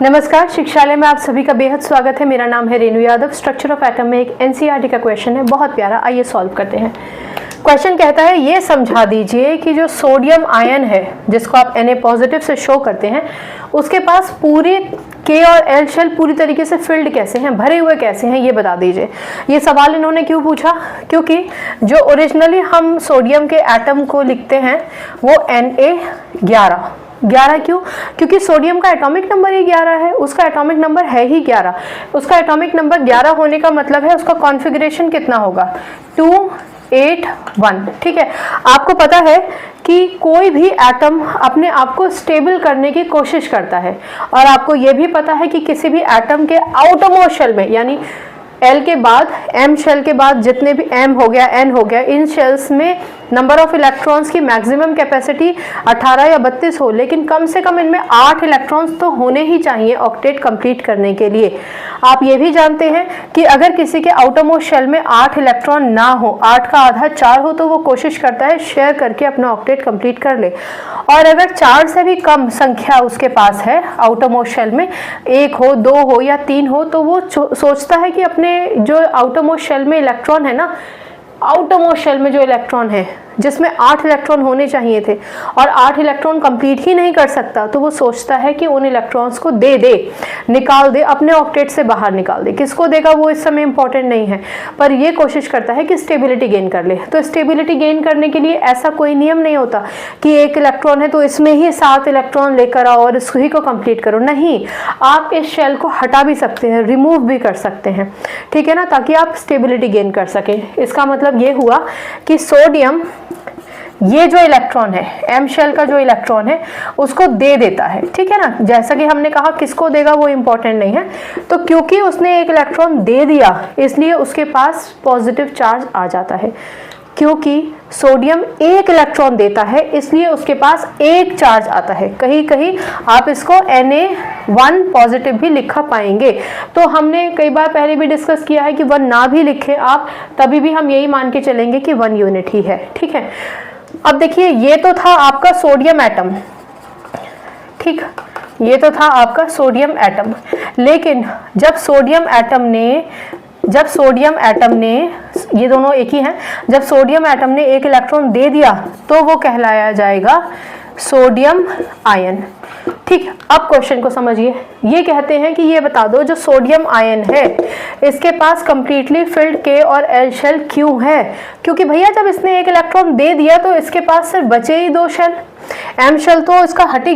नमस्कार, शिक्षालय में आप सभी का बेहद स्वागत है। मेरा नाम है Renu Yadav. Structure of atom में एक एनसीईआरटी का क्वेश्चन है, बहुत प्यारा। आइए सॉल्व करते हैं। क्वेश्चन कहता है ये समझा दीजिए कि जो सोडियम आयन है जिसको आप Na पॉजिटिव से शो करते हैं, उसके पास पूरे K और L शेल पूरी तरीके से फिल्ड कैसे हैं, भरे हुए कैसे हैं, ये बता दीजिए। ये सवाल इन्होंने क्यों पूछा? क्योंकि जो ओरिजिनली हम सोडियम के एटम को लिखते हैं वो Na11 क्यों? क्योंकि सोडियम का एटॉमिक नंबर ही 11 है, उसका एटॉमिक नंबर है ही 11। उसका एटॉमिक नंबर 11 होने का मतलब है उसका कॉन्फ़िगरेशन कितना होगा? 281। ठीक है, आपको पता है कि कोई भी एटम अपने आप को स्टेबल करने की कोशिश करता है, और आपको यह भी पता है कि किसी भी एटम के आउटरमोस्ट शेल में, यानी L के बाद M शेल के बाद जितने भी M हो गया, N हो गया, इन शेल्स में नंबर ऑफ इलेक्ट्रॉन्स की मैक्सिमम कैपेसिटी 18 या 32 हो, लेकिन कम से कम इनमें 8 इलेक्ट्रॉन्स तो होने ही चाहिए ऑक्टेट कंप्लीट करने के लिए। आप ये भी जानते हैं कि अगर किसी के आउटरमोस्ट शेल में 8 इलेक्ट्रॉन ना हो, 8 का आधा 4 हो, तो वो कोशिश करता है शेयर करके अपना ऑक्टेट कंप्लीट कर ले। और अगर 4 से भी कम संख्या उसके पास है आउटरमोस्ट शेल में, 1 हो, 2 हो या 3 हो, तो वो सोचता है कि अपने जो आउटरमोस्ट शेल में इलेक्ट्रॉन है ना, आउटरमोस्ट शेल में जो इलेक्ट्रॉन है जिसमें 8 इलेक्ट्रॉन होने चाहिए थे और 8 इलेक्ट्रॉन कंप्लीट ही नहीं कर सकता, तो वो सोचता है कि उन इलेक्ट्रॉन्स को दे दे, निकाल दे, अपने ऑक्टेट से बाहर निकाल दे। किसको देगा वो इस समय इंपॉर्टेंट नहीं है, पर ये कोशिश करता है कि स्टेबिलिटी गेन कर ले। तो स्टेबिलिटी गेन करने के लिए ऐसा कोई नियम नहीं होता कि 1 इलेक्ट्रॉन है तो इसमें ही 7 इलेक्ट्रॉन लेकर आओ और इसी को कंप्लीट करो। नहीं, आप इस शेल को हटा भी सकते हैं, रिमूव भी कर सकते हैं, ठीक है ना, ताकि आप स्टेबिलिटी गेन कर सकें। इसका मतलब ये हुआ कि सोडियम ये जो इलेक्ट्रॉन है, M शेल का जो इलेक्ट्रॉन है, उसको दे देता है, ठीक है ना। जैसा कि हमने कहा किसको देगा वो इंपॉर्टेंट नहीं है, तो क्योंकि उसने 1 इलेक्ट्रॉन दे दिया इसलिए उसके पास पॉजिटिव चार्ज आ जाता है। क्योंकि सोडियम 1 इलेक्ट्रॉन देता है इसलिए उसके पास 1 चार्ज आता है। कहीं कहीं आप इसको Na1 पॉजिटिव भी लिखा पाएंगे। तो हमने कई बार पहले भी डिस्कस किया है कि 1 ना भी लिखे आप, तभी भी हम यही मान के चलेंगे कि 1 यूनिट ही है, ठीक है। अब देखिए, ये तो था आपका सोडियम एटम, ठीक, ये तो था आपका सोडियम एटम। लेकिन जब सोडियम एटम ने ये दोनों एक ही हैं, जब सोडियम एटम ने 1 इलेक्ट्रॉन दे दिया तो वो कहलाया जाएगा सोडियम आयन। ठीक, अब क्वेश्चन को समझिए। ये कहते हैं कि ये बता दो जो सोडियम आयन है इसके पास कंप्लीटली फिल्ड K और L शेल क्यों है? क्योंकि भैया जब इसने 1 इलेक्ट्रॉन दे दिया तो इसके पास सिर्फ बचे ही 2 शेल, M शेल तो इसका हट ही